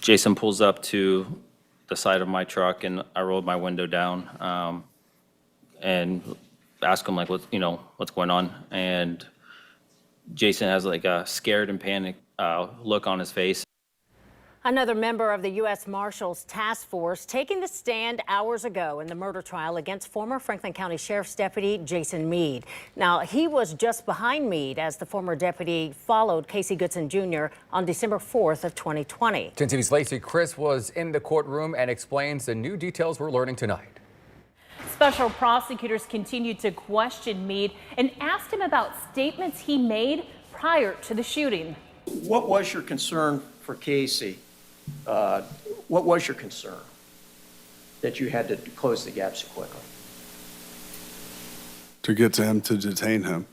Jason pulls up to the side of my truck, and I rolled my window down and ask him, like, what's going on? And Jason has like a scared and panicked look on his face. Another member of the U.S. Marshals Task Force taking the stand hours ago in the murder trial against former Franklin County Sheriff's Deputy Jason Meade. Now, he was just behind Meade as the former deputy followed Casey Goodson Jr. on December 4th of 2020. 10 TV's Lacey Chris was in the courtroom and explains the new details we're learning tonight. Special prosecutors continued to question Meade and asked him about statements he made prior to the shooting. What was your concern for Casey? What was your concern that you had to close the gap so quickly? To get to him, to detain him,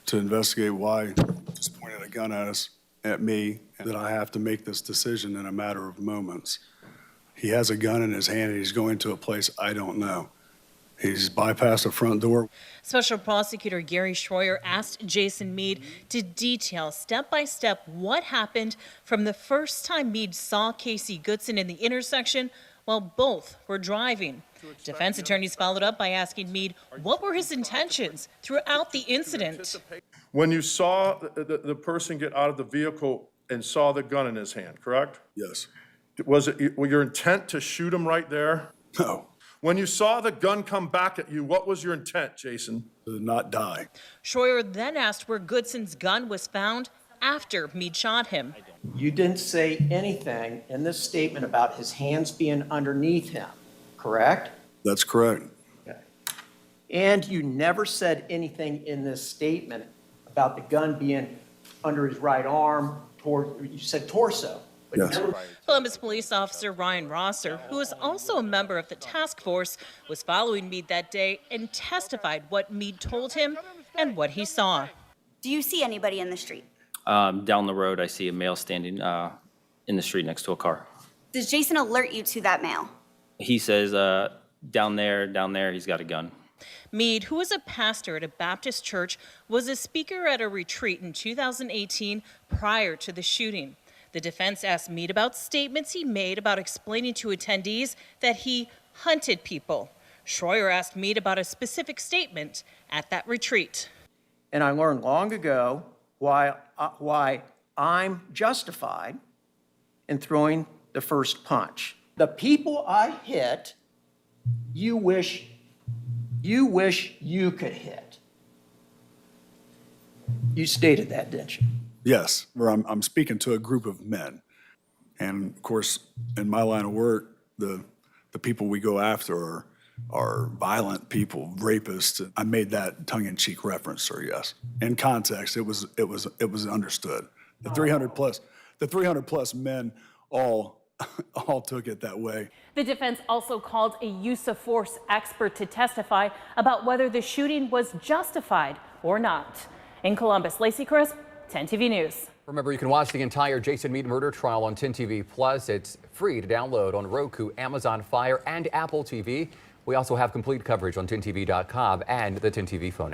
to investigate why he just pointed a gun at us, at me, and that I have to make this decision in a matter of moments. He has a gun in his hand and he's going to a place I don't know. He's bypassed the front door. Special Prosecutor Gary Schroyer asked Jason Meade to detail step by step what happened from the first time Meade saw Casey Goodson in the intersection while both were driving. Defense attorneys followed up by asking Meade what were his intentions throughout the incident. When you saw the person get out of the vehicle and saw the gun in his hand, correct? Yes. Was it your intent to shoot him right there? No. When you saw the gun come back at you, what was your intent, Jason? To not die. Schroyer then asked where Goodson's gun was found after Meade shot him. You didn't say anything in this statement about his hands being underneath him, correct? That's correct. Okay. And you never said anything in this statement about the gun being under his right arm, you said torso. Yes. Columbus police officer Ryan Rosser, who is also a member of the task force, was following Meade that day and testified what Meade told him and what he saw. Do you see anybody in the street? Down the road, I see a male standing in the street next to a car. Does Jason alert you to that male? He says, down there, he's got a gun. Meade, who is a pastor at a Baptist church, was a speaker at a retreat in 2018 prior to the shooting. The defense asked Meade about statements he made about explaining to attendees that he hunted people. Schroyer asked Meade about a specific statement at that retreat. And I learned long ago why I'm justified in throwing the first punch. The people I hit, you wish you could hit. You stated that, didn't you? Yes, where I'm speaking to a group of men. And of course, in my line of work, the people we go after are violent people, rapists. I made that tongue-in-cheek reference, sir, yes. In context, it was understood. The 300 plus men all took it that way. The defense also called a use of force expert to testify about whether the shooting was justified or not. In Columbus, Lacey Chris, 10 TV News. Remember, you can watch the entire Jason Meade murder trial on 10 TV Plus. It's free to download on Roku, Amazon Fire, and Apple TV. We also have complete coverage on 10tv.com and the 10 TV phone app.